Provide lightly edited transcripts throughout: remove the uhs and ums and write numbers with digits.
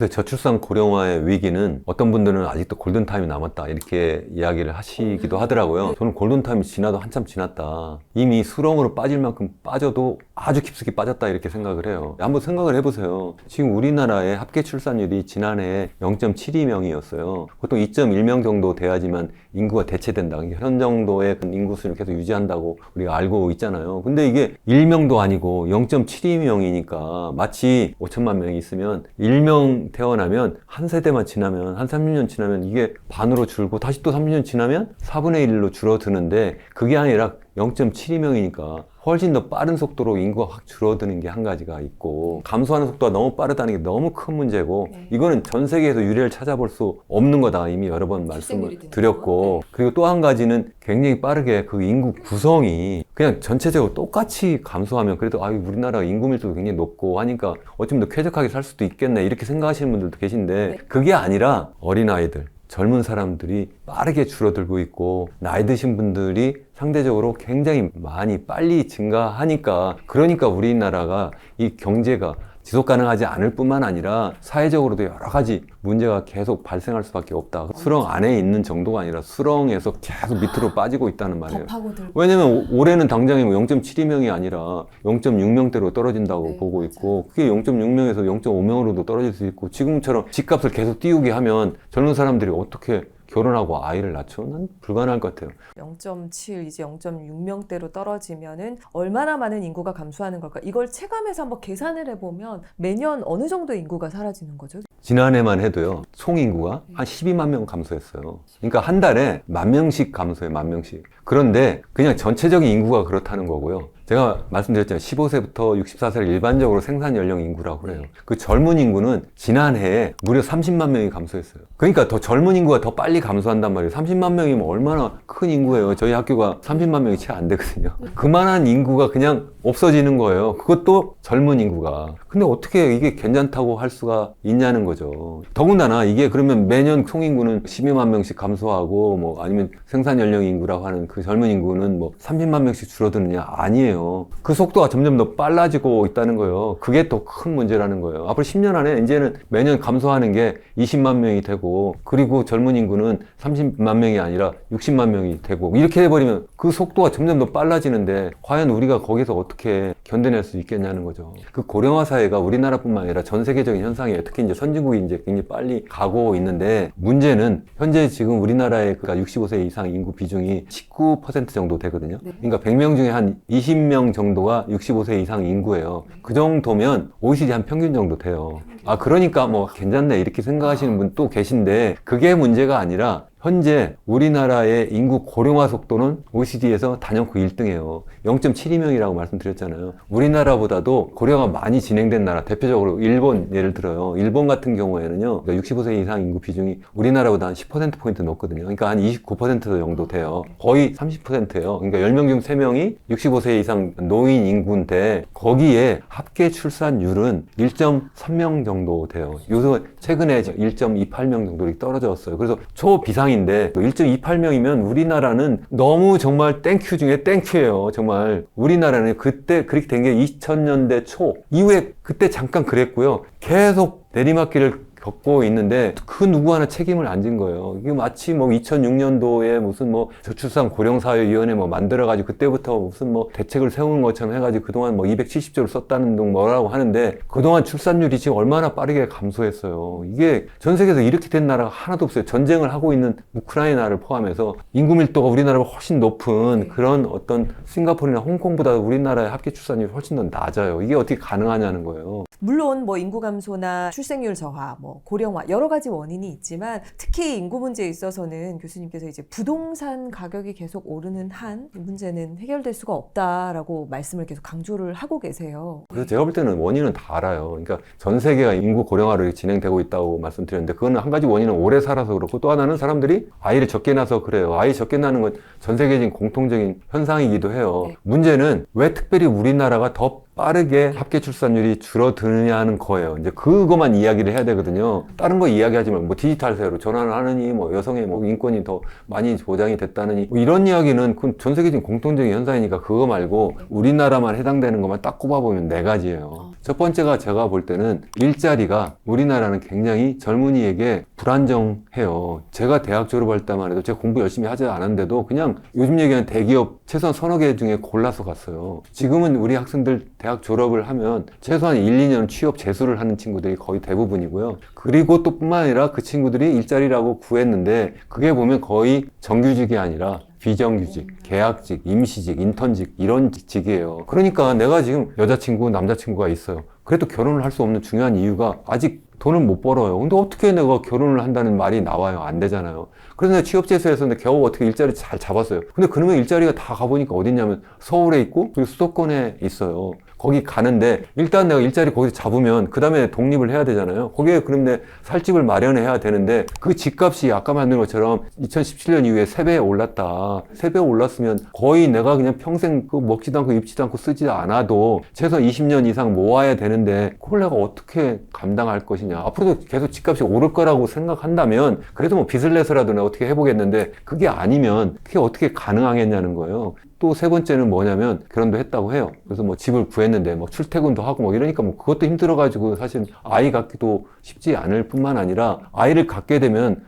근데 저출산 고령화의 위기는 어떤 분들은 아직도 골든타임이 남았다 이렇게 이야기를 하시기도 하더라고요. 저는 골든타임이 지나도 한참 지났다. 이미 수렁으로 빠질 만큼 빠져도 아주 깊숙이 빠졌다 이렇게 생각을 해요. 한번 생각을 해보세요. 지금 우리나라의 합계 출산율이 지난해 0.72명이었어요. 보통 2.1명 정도 돼야지만 인구가 대체된다. 현 정도의 인구 수를 계속 유지한다고 우리가 알고 있잖아요. 근데 이게 1명도 아니고 0.72명이니까 마치 5천만 명이 있으면 1명 태어나면 한 세대만 지나면 한 30년 지나면 이게 반으로 줄고 다시 또 30년 지나면 4분의 1로 줄어드는데 그게 아니라 0.72명이니까 훨씬 더 빠른 속도로 인구가 확 줄어드는 게 한 가지가 있고 감소하는 속도가 너무 빠르다는 게 너무 큰 문제고 이거는 전 세계에서 유례를 찾아볼 수 없는 거다 이미 여러 번 말씀을 드렸고 그리고 또 한 가지는 굉장히 빠르게 그 인구 구성이 그냥 전체적으로 똑같이 감소하면 그래도 우리나라 인구 밀도도 굉장히 높고 하니까 어쩌면 더 쾌적하게 살 수도 있겠네 이렇게 생각하시는 분들도 계신데 그게 아니라 어린아이들 젊은 사람들이 빠르게 줄어들고 있고 나이 드신 분들이 상대적으로 굉장히 많이 빨리 증가하니까 그러니까 우리나라가 이 경제가 지속 가능하지 않을 뿐만 아니라 사회적으로도 여러 가지 문제가 계속 발생할 수밖에 없다. 수렁 안에 있는 정도가 아니라 수렁에서 계속 밑으로 빠지고 있다는 말이에요. 왜냐면 올해는 당장에 0.72명이 아니라 0.6명대로 떨어진다고 보고 있고 그게 0.6명에서 0.5명으로도 떨어질 수 있고 지금처럼 집값을 계속 띄우게 하면 젊은 사람들이 어떻게 결혼하고 아이를 낳죠? 난 불가능할 것 같아요. 0.7 이제 0.6명대로 떨어지면은 얼마나 많은 인구가 감소하는 걸까? 이걸 체감해서 한번 계산을 해보면 매년 어느 정도 인구가 사라지는 거죠? 지난해만 해도요, 총 인구가 한 12만 명 감소했어요. 그러니까 한 달에 10,000명씩 감소해요, 10,000명씩. 그런데 그냥 전체적인 인구가 그렇다는 거고요. 제가 말씀드렸잖아요. 15세부터 64세를 일반적으로 생산 연령 인구라고 그래요. 그 젊은 인구는 지난해에 무려 30만 명이 감소했어요. 그러니까 더 젊은 인구가 더 빨리 감소한단 말이에요. 30만 명이면 얼마나 큰 인구예요. 저희 학교가 30만 명이 채 안 되거든요. 그만한 인구가 그냥 없어지는 거예요. 그것도 젊은 인구가. 근데 어떻게 이게 괜찮다고 할 수가 있냐는 거죠. 더군다나 이게 그러면 매년 총 인구는 12만 명씩 감소하고 뭐 아니면 생산 연령 인구라고 하는 그 젊은 인구는 뭐 30만 명씩 줄어드느냐? 아니에요. 그 속도가 점점 더 빨라지고 있다는 거예요. 그게 더 큰 문제라는 거예요. 앞으로 10년 안에 이제는 매년 감소하는 게 20만 명이 되고 그리고 젊은 인구는 30만 명이 아니라 60만 명이 되고 이렇게 해버리면 그 속도가 점점 더 빨라지는데 과연 우리가 거기서 어떻게 견뎌낼 수 있겠냐는 거죠. 그 고령화 사회가 우리나라뿐만 아니라 전 세계적인 현상이에요. 특히 이제 선진국이 이제 굉장히 빨리 가고 있는데 문제는 현재 지금 우리나라의 그 65세 이상 인구 비중이 19% 정도 되거든요. 그러니까 100명 중에 한 20명 정도가 65세 이상 인구예요. 그 정도면 OECD 한 평균 정도 돼요. 그러니까 뭐 괜찮네 이렇게 생각하시는 분 또 계신데 그게 문제가 아니라 현재 우리나라의 인구 고령화 속도는 OECD에서 단연코 1등이에요. 0.72명이라고 말씀드렸잖아요. 우리나라보다도 고령화 많이 진행된 나라, 대표적으로 일본 예를 들어요. 일본 같은 경우에는요, 65세 이상 인구 비중이 우리나라보다 한 10%포인트 높거든요. 그러니까 한 29% 정도 돼요. 거의 30%예요. 그러니까 10명 중 3명이 65세 이상 노인 인구인데 거기에 합계 출산율은 1.3명 정도 돼요. 요새 최근에 1.28명 정도 떨어졌어요. 그래서 초비상인데 1.28명이면 우리나라는 너무 정말 땡큐 중에 땡큐예요. 정말 우리나라는 그때 그렇게 된 게 2000년대 초 이후에 그때 잠깐 그랬고요. 계속 내리막길을 겪고 있는데 그 누구 하나 책임을 안 진 거예요. 이게 마치 뭐 2006년도에 무슨 뭐 저출산 고령사회위원회 뭐 만들어가지고 그때부터 무슨 뭐 대책을 세우는 것처럼 해가지고 그동안 뭐 270조를 썼다는 둥 뭐라고 하는데 그동안 출산율이 지금 얼마나 빠르게 감소했어요. 이게 전 세계에서 이렇게 된 나라가 하나도 없어요. 전쟁을 하고 있는 우크라이나를 포함해서 인구 밀도가 우리나라보다 훨씬 높은 그런 어떤 싱가포르나 홍콩보다 우리나라의 합계 출산율이 훨씬 더 낮아요. 이게 어떻게 가능하냐는 거예요. 물론 뭐 인구 감소나 출생률 저하, 뭐 고령화 여러 가지 원인이 있지만 특히 인구 문제에 있어서는 교수님께서 이제 부동산 가격이 계속 오르는 한 이 문제는 해결될 수가 없다라고 말씀을 계속 강조를 하고 계세요. 그래서 제가 볼 때는 원인은 다 알아요. 그러니까 전 세계가 인구 고령화로 진행되고 있다고 말씀드렸는데 그거는 한 가지 원인은 오래 살아서 그렇고 또 하나는 사람들이 아이를 적게 낳아서 그래요. 아이 적게 낳는 건 전 세계적인 공통적인 현상이기도 해요. 문제는 왜 특별히 우리나라가 더 빠르게 합계 출산율이 줄어드느냐는 거예요. 이제 그것만 이야기를 해야 되거든요. 다른 거 이야기하지 말고 뭐 디지털 세로 전환을 하느니 뭐 여성의 뭐 인권이 더 많이 보장이 됐다느니 뭐 이런 이야기는 그건 전 세계적인 공통적인 현상이니까 그거 말고 우리나라만 해당되는 것만 딱 꼽아보면 네 가지예요. 첫 번째가 제가 볼 때는 일자리가 우리나라는 굉장히 젊은이에게 불안정해요. 제가 대학 졸업할 때만 해도 제가 공부 열심히 하지 않았는데도 그냥 요즘 얘기하는 대기업 최소한 서너 개 중에 골라서 갔어요. 지금은 우리 학생들 대학 졸업을 하면 최소한 1, 2년 취업 재수를 하는 친구들이 거의 대부분이고요. 그리고 또 뿐만 아니라 그 친구들이 일자리라고 구했는데 그게 보면 거의 정규직이 아니라 비정규직, 계약직, 임시직, 인턴직 이런 직이에요. 그러니까 내가 지금 여자친구, 남자친구가 있어요. 그래도 결혼을 할 수 없는 중요한 이유가 아직 돈을 못 벌어요. 근데 어떻게 내가 결혼을 한다는 말이 나와요? 안 되잖아요. 그래서 내가 취업재수해서 겨우 어떻게 일자리 잘 잡았어요. 근데 그놈의 일자리가 다 가보니까 어딨냐면 서울에 있고 그리고 수도권에 있어요. 거기 가는데 일단 내가 일자리 거기서 잡으면 그 다음에 독립을 해야 되잖아요. 거기에 그럼 내 살 집을 마련해야 되는데 그 집값이 아까 말한 것처럼 2017년 이후에 3배 올랐다. 3배 올랐으면 거의 내가 그냥 평생 그 먹지도 않고 입지도 않고 쓰지 않아도 최소 20년 이상 모아야 되는데 그걸 내가 어떻게 감당할 것이냐. 앞으로도 계속 집값이 오를 거라고 생각한다면 그래도 뭐 빚을 내서라도 내가 어떻게 해보겠는데 그게 아니면 그게 어떻게 가능하겠냐는 거예요. 또 세 번째는 뭐냐면 결혼도 했다고 해요. 그래서 뭐 집을 구했는데 뭐 출퇴근도 하고 뭐 이러니까 뭐 그것도 힘들어가지고 사실 아이 갖기도 쉽지 않을 뿐만 아니라 아이를 갖게 되면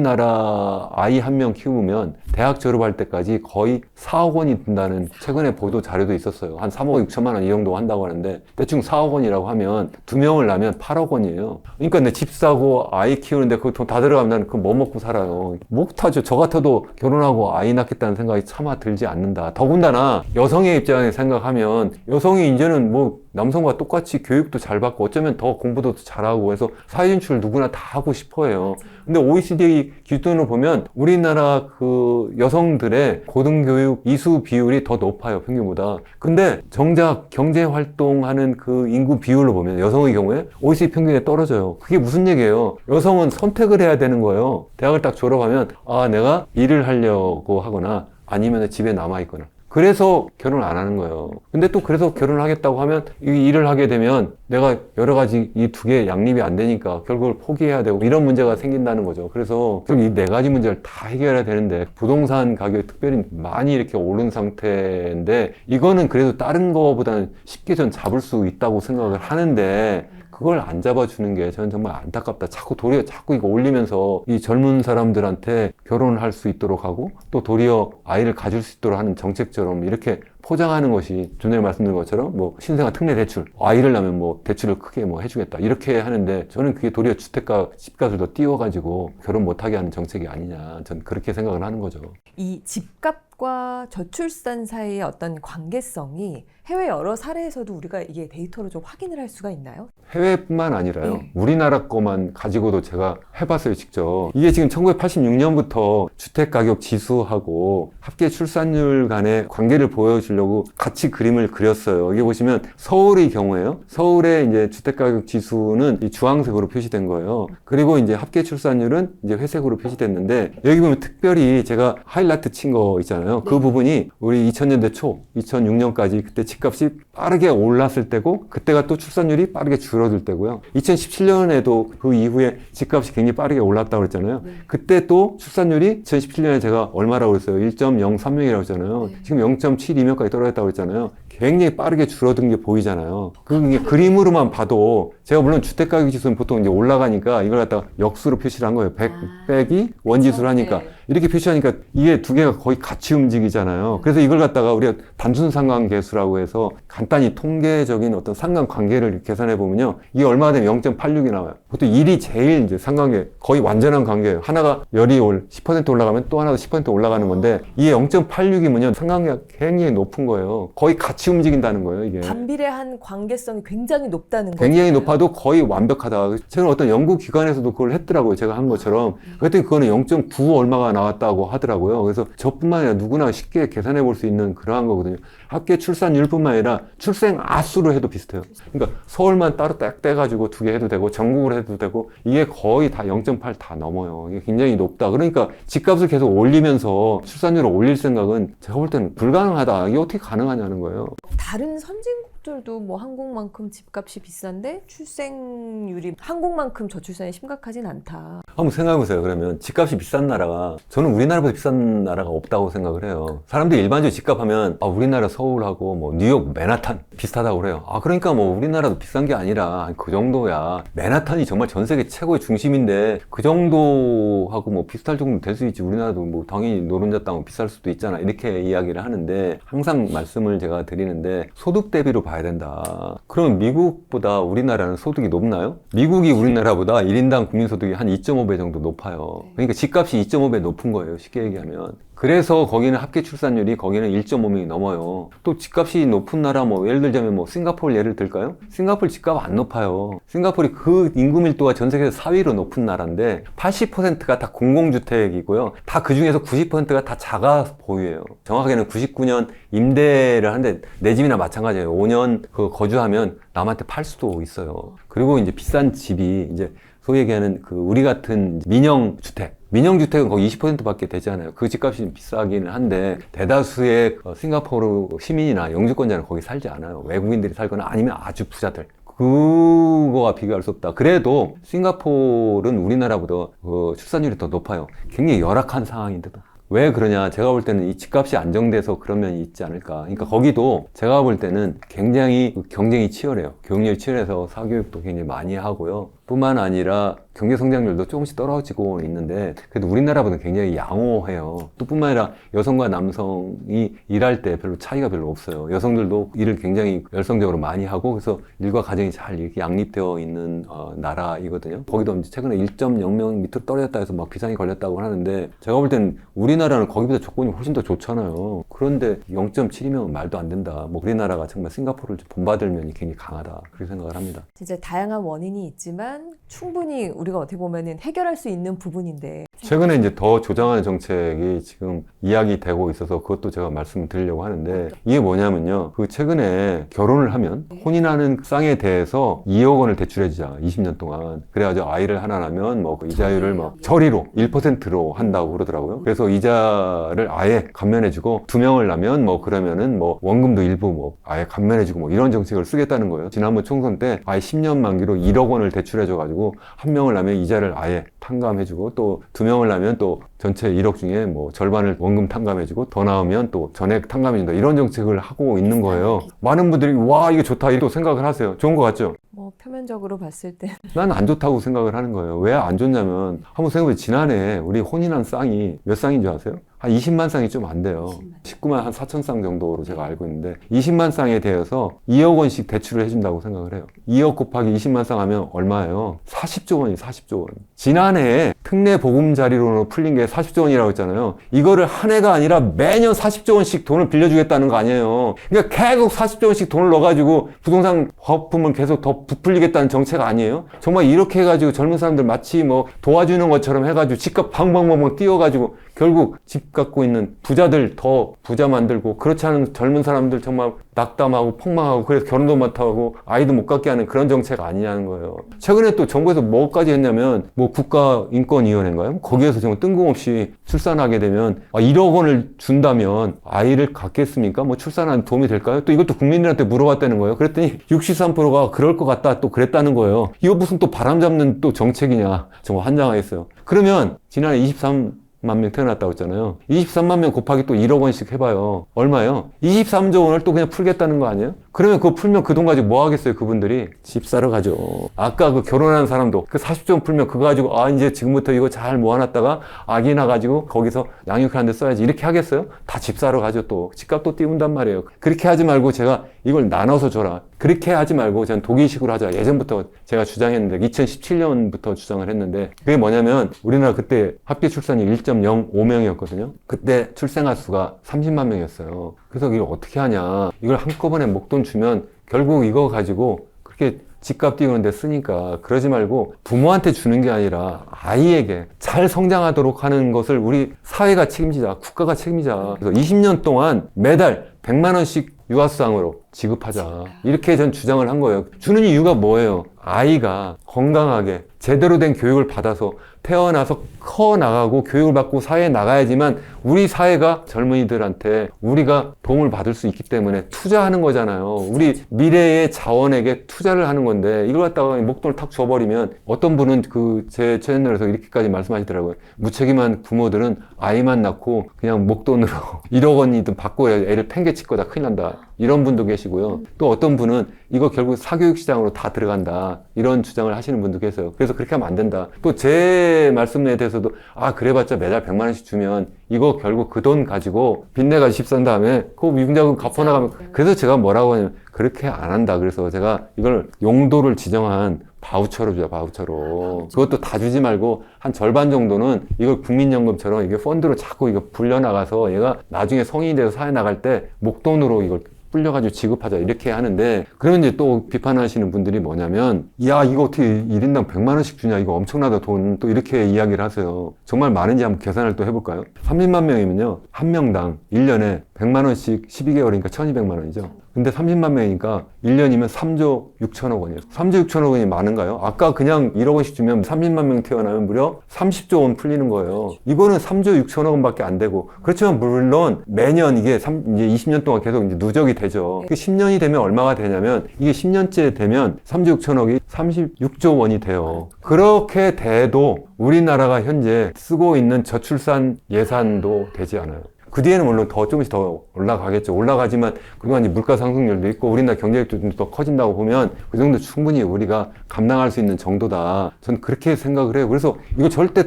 우리나라 아이 한 명 키우면 대학 졸업할 때까지 거의 4억 원이 든다는 최근에 보도 자료도 있었어요. 한 3억 6천만 원 이 정도 한다고 하는데 대충 4억 원이라고 하면 2명을 낳으면 8억 원이에요. 그러니까 내 집 사고 아이 키우는데 그 돈 다 들어가면 나는 그거 뭐 먹고 살아요. 못하죠. 저 같아도 결혼하고 아이 낳겠다는 생각이 차마 들지 않는다. 더군다나 여성의 입장에 생각하면 여성이 이제는 뭐 남성과 똑같이 교육도 잘 받고 어쩌면 더 공부도 잘하고 해서 사회진출 누구나 다 하고 싶어 해요. 근데 OECD 기준으로 보면 우리나라 그 여성들의 고등교육 이수 비율이 더 높아요, 평균보다. 근데 정작 경제활동하는 그 인구 비율로 보면 여성의 경우에 OECD 평균에 떨어져요. 그게 무슨 얘기예요? 여성은 선택을 해야 되는 거예요. 대학을 딱 졸업하면 아, 내가 일을 하려고 하거나 아니면 집에 남아있거나. 그래서 결혼을 안 하는 거예요. 근데 또 그래서 결혼을 하겠다고 하면 이 일을 하게 되면 내가 여러 가지 이 두 개 양립이 안 되니까 결국을 포기해야 되고 이런 문제가 생긴다는 거죠. 그래서 결국 이 네 가지 문제를 다 해결해야 되는데 부동산 가격이 특별히 많이 이렇게 오른 상태인데 이거는 그래도 다른 거보다는 쉽게 전 잡을 수 있다고 생각을 하는데 그걸 안 잡아주는 게 저는 정말 안타깝다. 도리어 자꾸 이거 올리면서 이 젊은 사람들한테 결혼을 할 수 있도록 하고 또 도리어 아이를 가질 수 있도록 하는 정책처럼 이렇게 포장하는 것이 좀 전에 말씀드린 것처럼 뭐 신생아 특례 대출, 아이를 낳으면 뭐 대출을 크게 뭐 해주겠다 이렇게 하는데 저는 그게 도리어 주택가 집값을 더 띄워가지고 결혼 못하게 하는 정책이 아니냐. 전 그렇게 생각을 하는 거죠. 이 집값과 저출산 사이의 어떤 관계성이 해외 여러 사례에서도 우리가 이게 데이터로 좀 확인을 할 수가 있나요? 해외뿐만 아니라요. 우리나라 거만 가지고도 제가 해봤어요, 직접. 이게 지금 1986년부터 주택가격 지수하고 합계 출산율 간의 관계를 보여주려고 같이 그림을 그렸어요. 여기 보시면 서울의 경우에요. 서울의 이제 주택가격 지수는 이 주황색으로 표시된 거예요. 그리고 이제 합계 출산율은 이제 회색으로 표시됐는데 여기 보면 특별히 제가 하이라이트 친 거 있잖아요. 그 부분이 우리 2000년대 초, 2006년까지 그때 집값이 빠르게 올랐을 때고 그때가 또 출산율이 빠르게 줄어들 때고요. 2017년에도 그 이후에 집값이 굉장히 빠르게 올랐다고 그랬잖아요. 그때 또 출산율이 2017년에 제가 얼마라고 그랬어요? 1.03명이라고 했잖아요. 지금 0.72명까지 떨어졌다고 그랬잖아요. 굉장히 빠르게 줄어든 게 보이잖아요. 그게 그림으로만 봐도 제가 물론 주택가격 지수는 보통 이제 올라가니까 이걸 갖다가 역수로 표시를 한 거예요. 100 빼기 원지수를 하니까 이렇게 표시하니까 이게 두 개가 거의 같이 움직이잖아요. 그래서 이걸 갖다가 우리가 단순 상관계수라고 해서 간단히 통계적인 어떤 상관관계를 계산해 보면요. 이게 얼마나 되면 0.86이 나와요. 보통 1이 제일 이제 상관계 거의 완전한 관계예요. 하나가 열이 10% 올라가면 또 하나도 10% 올라가는 건데 이게 0.86이면요. 상관계가 굉장히 높은 거예요. 거의 같이 움직인다는 거예요, 이게. 반비례한 관계성이 굉장히 높다는 거죠. 굉장히 높아도 거의 완벽하다. 최근 어떤 연구기관에서도 그걸 했더라고요. 제가 한 것처럼. 그랬더니 그거는 0.9 얼마가 나왔다고 하더라고요. 그래서 저뿐만 아니라 누구나 쉽게 계산해 볼 수 있는 그러한 거거든요. 합계 출산율뿐만 아니라 출생 아수로 해도 비슷해요. 그러니까 서울만 따로 딱 떼가지고 두 개 해도 되고 전국으로 해도 되고 이게 거의 다 0.8 다 넘어요. 이게 굉장히 높다. 그러니까 집값을 계속 올리면서 출산율을 올릴 생각은 제가 볼 때는 불가능하다. 이게 어떻게 가능하냐는 거예요. 다른 선진국들도 뭐 한국만큼 집값이 비싼데 출생률이 한국만큼 저출산이 심각하진 않다. 한번 생각해보세요. 그러면 집값이 비싼 나라가, 저는 우리나라보다 비싼 나라가 없다고 생각을 해요. 사람들이 일반적으로 집값 하면 우리나라 서울하고 뭐 뉴욕 맨하탄 비슷하다고 그래요. 그러니까 뭐 우리나라도 비싼 게 아니라 그 정도야. 맨하탄이 정말 전 세계 최고의 중심인데 그 정도하고 뭐 비슷할 정도 될 수 있지. 우리나라도 뭐 당연히 노른자 땅은 비쌀 수도 있잖아. 이렇게 이야기를 하는데 항상 말씀을 제가 드리는데 소득 대비로 봐야 된다. 그러면 미국보다 우리나라는 소득이 높나요? 미국이 우리나라보다 1인당 국민소득이 한 2.5배 정도 높아요. 그러니까 집값이 2.5배 높은 거예요. 쉽게 얘기하면. 그래서 거기는 합계 출산율이 거기는 1.5명이 넘어요. 또 집값이 높은 나라 뭐 예를 들자면 뭐 싱가포르 예를 들까요? 싱가포르 집값 안 높아요. 싱가포르이 그 인구 밀도가 전 세계에서 4위로 높은 나라인데 80%가 다 공공주택이고요. 다 그 중에서 90%가 다 자가 보유예요. 정확하게는 99년 임대를 하는데 내 집이나 마찬가지예요. 5년 그 거주하면 남한테 팔 수도 있어요. 그리고 이제 비싼 집이 이제 소위 얘기하는 그 우리 같은 민영주택. 민영주택은 거의 20%밖에 되지 않아요. 그 집값이 좀 비싸기는 한데 대다수의 싱가포르 시민이나 영주권자는 거기 살지 않아요. 외국인들이 살거나 아니면 아주 부자들. 그거와 비교할 수 없다. 그래도 싱가포르는 우리나라보다 출산율이 더 높아요. 굉장히 열악한 상황인데도. 왜 그러냐? 제가 볼 때는 이 집값이 안정돼서 그런 면이 있지 않을까. 그러니까 거기도 제가 볼 때는 굉장히 경쟁이 치열해요. 교육열이 치열해서 사교육도 굉장히 많이 하고요. 뿐만 아니라 경제 성장률도 조금씩 떨어지고 있는데 그래도 우리나라보다는 굉장히 양호해요. 또 뿐만 아니라 여성과 남성이 일할 때 별로 차이가 별로 없어요. 여성들도 일을 굉장히 열성적으로 많이 하고 그래서 일과 가정이 잘 이렇게 양립되어 있는 나라이거든요. 거기도 이제 최근에 1.0명 밑으로 떨어졌다 해서 막 비상이 걸렸다고 하는데 제가 볼 때는 우리나라는 거기보다 조건이 훨씬 더 좋잖아요. 그런데 0.7이면 말도 안 된다. 뭐 우리나라가 정말 싱가포르를 본받을 면이 굉장히 강하다. 그렇게 생각을 합니다. 진짜 다양한 원인이 있지만 충분히 우리가 어떻게 보면은 해결할 수 있는 부분인데 최근에 이제 더 조장하는 정책이 지금 이야기되고 있어서 그것도 제가 말씀드리려고 하는데 이게 뭐냐면요. 그 최근에 결혼을 하면 혼인하는 쌍에 대해서 2억 원을 대출해주자. 20년 동안. 그래가지고 아이를 하나 낳으면 뭐 그 이자율을 막 처리로 1%로 한다고 그러더라고요. 그래서 이자를 아예 감면해주고 2명을 낳으면 뭐 그러면은 뭐 원금도 일부 뭐 아예 감면해주고 뭐 이런 정책을 쓰겠다는 거예요. 지난번 총선 때 아예 10년 만기로 1억 원을 대출해줘가지고 1명을 낳으면 이자를 아예 탕감해주고 또 2명을 낳으면 또 전체 1억 중에 뭐 절반을 원금 탕감해주고 더 나오면 또 전액 탕감해준다. 이런 정책을 하고 있는 거예요. 많은 분들이 와 이게 좋다 이렇게 생각을 하세요. 좋은 거 같죠? 뭐 표면적으로 봤을 때 난 안 좋다고 생각을 하는 거예요. 왜 안 좋냐면 한번 생각해보세요. 지난해 우리 혼인한 쌍이 몇 쌍인 줄 아세요? 한 20만 쌍이 좀 안 돼요. 19만 한 4천 쌍 정도로 제가 알고 있는데 20만 쌍에 대해서 2억 원씩 대출을 해준다고 생각을 해요. 2억 곱하기 20만 쌍 하면 얼마예요? 40조 원이에요. 40조 원. 지난해에 특례 보금자리로 풀린 게 40조 원이라고 했잖아요. 이거를 한 해가 아니라 매년 40조 원씩 돈을 빌려주겠다는 거 아니에요. 그러니까 계속 40조 원씩 돈을 넣어가지고 부동산 거품을 계속 더 부풀리겠다는 정책 아니에요? 정말 이렇게 해가지고 젊은 사람들 마치 뭐 도와주는 것처럼 해가지고 집값 방방방방 띄워가지고 결국 집 갖고 있는 부자들 더 부자 만들고 그렇지 않은 젊은 사람들 정말 낙담하고 폭망하고 그래서 결혼도 못하고 아이도 못 갖게 하는 그런 정책 아니냐는 거예요. 최근에 또 정부에서 뭐까지 했냐면 뭐 국가인권위원회인가요? 거기에서 정말 뜬금없이 출산하게 되면 1억 원을 준다면 아이를 갖겠습니까? 뭐 출산하는 도움이 될까요? 또 이것도 국민들한테 물어봤다는 거예요. 그랬더니 63%가 그럴 것 같다 또 그랬다는 거예요. 이거 무슨 또 바람 잡는 또 정책이냐. 정말 환장하겠어요. 그러면 지난해 23만 명 태어났다고 했잖아요. 23만 명 곱하기 또 1억 원씩 해봐요. 얼마요? 23조 원을 또 그냥 풀겠다는 거 아니에요? 그러면 그거 풀면 그 돈 가지고 뭐 하겠어요, 그분들이? 집 사러 가죠. 아까 그 결혼한 사람도 그 40조 원 풀면 그거 가지고 이제 지금부터 이거 잘 모아놨다가 아기 낳아가지고 거기서 양육하는 데 써야지. 이렇게 하겠어요? 다 집 사러 가죠, 또. 집값 또 띄운단 말이에요. 그렇게 하지 말고 제가 이걸 나눠서 줘라. 그렇게 하지 말고 저는 독일식으로 하자. 예전부터 제가 주장했는데 2017년부터 주장을 했는데 그게 뭐냐면 우리나라 그때 합계 출산이 1.05명이었거든요. 그때 출생아 수가 30만 명이었어요. 그래서 이걸 어떻게 하냐. 이걸 한꺼번에 목돈 주면 결국 이거 가지고 그렇게 집값 띄우는데 쓰니까 그러지 말고 부모한테 주는 게 아니라 아이에게 잘 성장하도록 하는 것을 우리 사회가 책임지자. 국가가 책임지자. 그래서 20년 동안 매달 100만 원씩 유아수당으로 지급하자. 이렇게 전 주장을 한 거예요. 주는 이유가 뭐예요? 아이가 건강하게 제대로 된 교육을 받아서 태어나서 커 나가고 교육을 받고 사회에 나가야지만 우리 사회가 젊은이들한테 우리가 도움을 받을 수 있기 때문에 투자하는 거잖아요. 우리 미래의 자원에게 투자를 하는 건데 이걸 갖다가 목돈을 탁 줘버리면 어떤 분은 그 제 채널에서 이렇게까지 말씀하시더라고요. 무책임한 부모들은 아이만 낳고 그냥 목돈으로 1억 원이든 받고 애를 팽개칠 거다 큰일 난다. 이런 분도 계시고요. 또 어떤 분은 이거 결국 사교육 시장으로 다 들어간다. 이런 주장을 하시는 분도 계세요. 그래서 그렇게 하면 안 된다. 또 제 말씀에 대해서도 그래봤자 매달 100만 원씩 주면 이거 결국 그 돈 가지고 빚내가지고 집 산 다음에 그 미분자금 갚아나가면 그래서 제가 뭐라고 하냐면 그렇게 안 한다. 그래서 제가 이걸 용도를 지정한 바우처로 줘요, 바우처로. 그것도 다 주지 말고 한 절반 정도는 이걸 국민연금처럼 이게 펀드로 자꾸 이거 불려나가서 얘가 나중에 성인이 돼서 사회 나갈 때 목돈으로 이걸 불려가지고 지급하자 이렇게 하는데 그러면 이제 또 비판하시는 분들이 뭐냐면 야 이거 어떻게 1인당 100만 원씩 주냐 이거 엄청나다 돈 또 이렇게 이야기를 하세요. 정말 많은지 한번 계산을 또 해볼까요? 30만 명이면요 한 명당 1년에 100만 원씩 12개월이니까 1200만 원이죠. 근데 30만 명이니까 1년이면 3조 6천억 원이에요. 3조 6천억 원이 많은가요? 아까 그냥 1억 원씩 주면 30만 명 태어나면 무려 30조 원 풀리는 거예요. 이거는 3조 6천억 원밖에 안 되고 그렇지만 물론 매년 이게 이제 20년 동안 계속 이제 누적이 되죠. 10년이 되면 얼마가 되냐면 이게 10년째 되면 3조 6천억이 36조 원이 돼요. 그렇게 돼도 우리나라가 현재 쓰고 있는 저출산 예산도 되지 않아요. 그 뒤에는 물론 조금씩 더 올라가겠죠. 올라가지만 그동안 이제 물가 상승률도 있고 우리나라 경제력도 좀 더 커진다고 보면 그 정도 충분히 우리가 감당할 수 있는 정도다. 저는 그렇게 생각을 해요. 그래서 이거 절대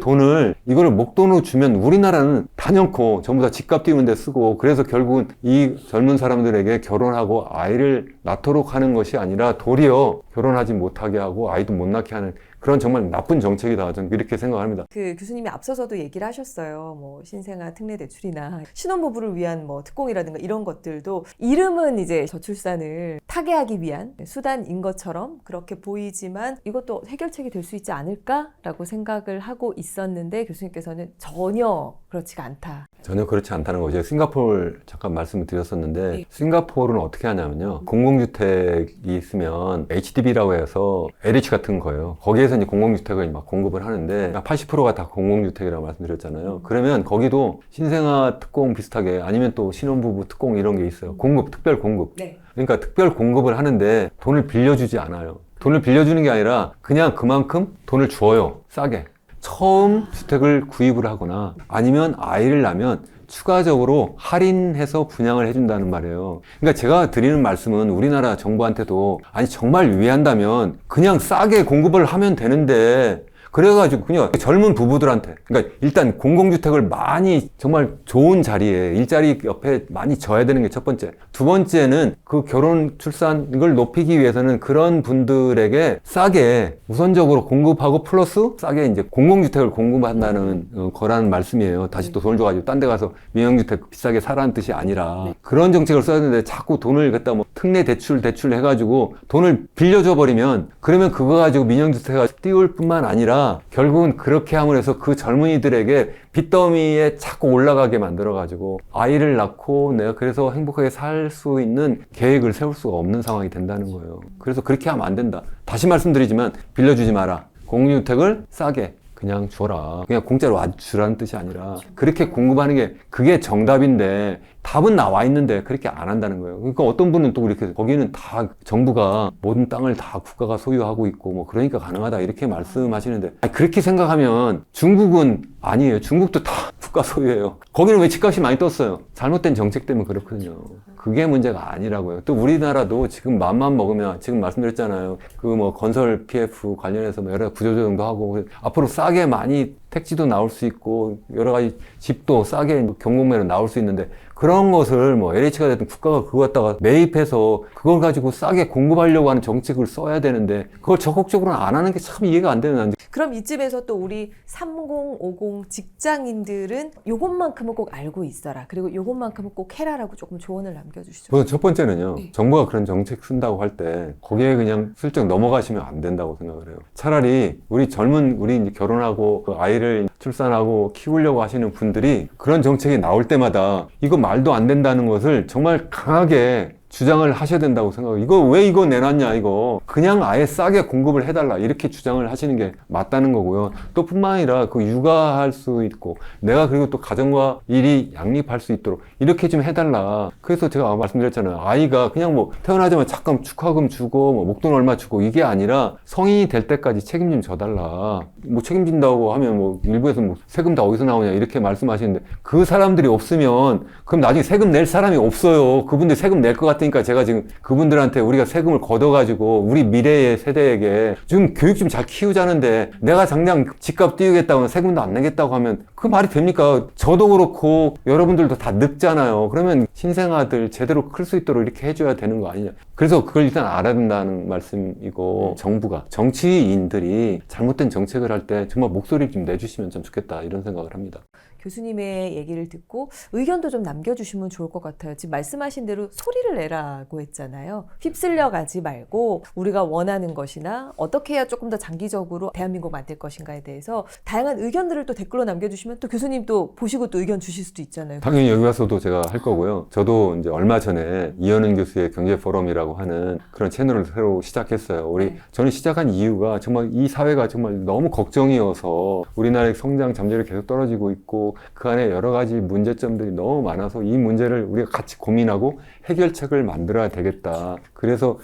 이거를 목돈으로 주면 우리나라는 단연코 전부 다 집값 띄우는 데 쓰고 그래서 결국은 이 젊은 사람들에게 결혼하고 아이를 낳도록 하는 것이 아니라 도리어 결혼하지 못하게 하고 아이도 못 낳게 하는 그런 정말 나쁜 정책이다. 저는 이렇게 생각합니다. 그 교수님이 앞서서도 얘기를 하셨어요. 뭐 신생아 특례 대출이나 신혼부부를 위한 뭐 특공이라든가 이런 것들도 이름은 이제 저출산을 타개하기 위한 수단인 것처럼 그렇게 보이지만 이것도 해결책이 될 수 있지 않을까라고 생각을 하고 있었는데 교수님께서는 전혀 그렇지가 않다. 전혀 그렇지 않다는 거죠. 싱가포르 잠깐 말씀을 드렸었는데 싱가포르는 어떻게 하냐면요. 공공주택이 있으면 HDB라고 해서 LH 같은 거예요. 거기에서 이제 공공주택을 막 공급을 하는데 80%가 다 공공주택이라고 말씀드렸잖아요. 그러면 거기도 신생아 특공 비슷하게 아니면 또 신혼부부 특공 이런 게 있어요. 특별 공급. 네. 그러니까 특별 공급을 하는데 돈을 빌려주지 않아요. 돈을 빌려주는 게 아니라 그냥 그만큼 돈을 줘요. 싸게. 처음 주택을 구입을 하거나 아니면 아이를 낳으면 추가적으로 할인해서 분양을 해준다는 말이에요. 그러니까 제가 드리는 말씀은 우리나라 정부한테도 아니 정말 유의한다면 그냥 싸게 공급을 하면 되는데 그래가지고 그냥 젊은 부부들한테 그러니까 일단 공공주택을 많이 정말 좋은 자리에 일자리 옆에 많이 져야 되는 게 첫 번째. 두 번째는 그 결혼 출산 이걸 높이기 위해서는 그런 분들에게 싸게 우선적으로 공급하고 플러스 싸게 이제 공공주택을 공급한다는 거라는 말씀이에요. 다시 또 돈을 줘가지고 딴 데 가서 민영주택 비싸게 사라는 뜻이 아니라 그런 정책을 써야 되는데 자꾸 돈을 갖다 뭐 특례 대출 해가지고 돈을 빌려줘 버리면 그러면 그거 가지고 민영주택을 띄울 뿐만 아니라 결국은 그렇게 함으로 해서 그 젊은이들에게 빚더미에 자꾸 올라가게 만들어가지고 아이를 낳고 내가 그래서 행복하게 살 수 있는 계획을 세울 수가 없는 상황이 된다는 거예요. 그래서 그렇게 하면 안 된다. 다시 말씀드리지만 빌려주지 마라. 공유주택을 싸게 그냥 줘라. 그냥 공짜로 주라는 뜻이 아니라 그렇게 공급하는 게 그게 정답인데 답은 나와 있는데 그렇게 안 한다는 거예요. 그러니까 어떤 분은 또 이렇게 거기는 다 정부가 모든 땅을 다 국가가 소유하고 있고 뭐 그러니까 가능하다 이렇게 말씀하시는데 아니, 그렇게 생각하면 중국은 아니에요. 중국도 다 국가 소유예요. 거기는 왜 집값이 많이 떴어요? 잘못된 정책 때문에 그렇거든요. 그게 문제가 아니라고요. 또 우리나라도 지금 맘만 먹으면 지금 말씀드렸잖아요. 그 뭐 건설 PF 관련해서 뭐 여러 가지 구조조정도 하고 앞으로 싸게 많이 택지도 나올 수 있고 여러 가지 집도 싸게 경공매로 나올 수 있는데 그런 것을 뭐 LH가 됐든 국가가 그거 갖다가 매입해서 그걸 가지고 싸게 공급하려고 하는 정책을 써야 되는데 그걸 적극적으로는 안 하는 게 참 이해가 안 되는. 그럼 이쯤에서 또 우리 3050 직장인들은 요것만큼은 꼭 알고 있어라. 그리고 요것만큼은 꼭 해라라고 조금 조언을 남겨주시죠. 우선 첫 번째는요. 정부가 그런 정책 쓴다고 할 때 거기에 그냥 슬쩍 넘어가시면 안 된다고 생각을 해요. 차라리 우리 이제 결혼하고 그 아이를 출산하고 키우려고 하시는 분들이 그런 정책이 나올 때마다 이거 말도 안 된다는 것을 정말 강하게 주장을 하셔야 된다고 생각해요. 이거 왜 이거 내놨냐 이거. 그냥 아예 싸게 공급을 해달라. 이렇게 주장을 하시는 게 맞다는 거고요. 또 뿐만 아니라 그 육아할 수 있고 내가 그리고 또 가정과 일이 양립할 수 있도록 이렇게 좀 해달라. 그래서 제가 말씀드렸잖아요. 아이가 그냥 뭐 태어나자마자 잠깐 축하금 주고 뭐 목돈 얼마 주고 이게 아니라 성인이 될 때까지 책임 좀 져달라. 뭐 책임진다고 하면 뭐 일부에서 뭐 세금 다 어디서 나오냐 이렇게 말씀하시는데 그 사람들이 없으면 그럼 나중에 세금 낼 사람이 없어요. 그분들 세금 낼 것 같으니까 제가 지금 그분들한테 우리가 세금을 걷어가지고 우리 미래의 세대에게 좀 교육 좀 잘 키우자는데 내가 당장 집값 띄우겠다고 하면 세금도 안 내겠다고 하면 그 말이 됩니까? 저도 그렇고 여러분들도 다 늙잖아요. 그러면 신생아들 제대로 클 수 있도록 이렇게 해줘야 되는 거 아니냐. 그래서 그걸 일단 알아야 된다는 말씀이고 정부가 정치인들이 잘못된 정책을 할 때 정말 목소리 좀 내주시면 좀 좋겠다 이런 생각을 합니다. 교수님의 얘기를 듣고 의견도 좀 남겨주시면 좋을 것 같아요. 지금 말씀하신 대로 소리를 내라고 했잖아요. 휩쓸려 가지 말고 우리가 원하는 것이나 어떻게 해야 조금 더 장기적으로 대한민국 만들 것인가에 대해서 다양한 의견들을 또 댓글로 남겨주시면 또 교수님 또 보시고 또 의견 주실 수도 있잖아요. 당연히 여기 와서도 제가 할 거고요. 저도 이제 얼마 전에 이현은 교수의 경제포럼이라고 하는 그런 채널을 새로 시작했어요. 저는 시작한 이유가 정말 이 사회가 정말 너무 걱정이어서 우리나라의 성장 잠재력이 계속 떨어지고 있고 그 안에 여러 가지 문제점들이 너무 많아서 이 문제를 우리가 같이 고민하고 해결책을 만들어야 되겠다. 그래서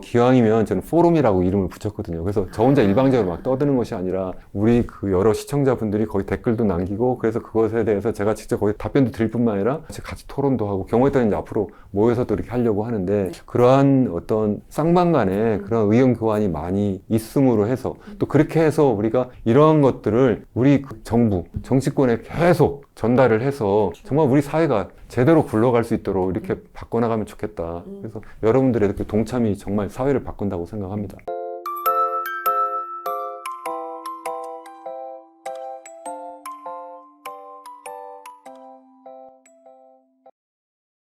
기왕이면 저는 포럼이라고 이름을 붙였거든요. 그래서 저 혼자 일방적으로 막 떠드는 것이 아니라 우리 그 여러 시청자분들이 거기 댓글도 남기고 그래서 그것에 대해서 제가 직접 거기 답변도 드릴 뿐만 아니라 같이 토론도 하고 경우에 따라 이제 앞으로 모여서도 이렇게 하려고 하는데 그러한 어떤 쌍방간에 그런 의견 교환이 많이 있음으로 해서 또 그렇게 해서 우리가 이러한 것들을 우리 그 정부, 정치권에 계속 전달을 해서 정말 우리 사회가 제대로 굴러갈 수 있도록 이렇게 바꿔나가면 좋겠다. 그래서 여러분들의 그 동참이 정말 사회를 바꾼다고 생각합니다.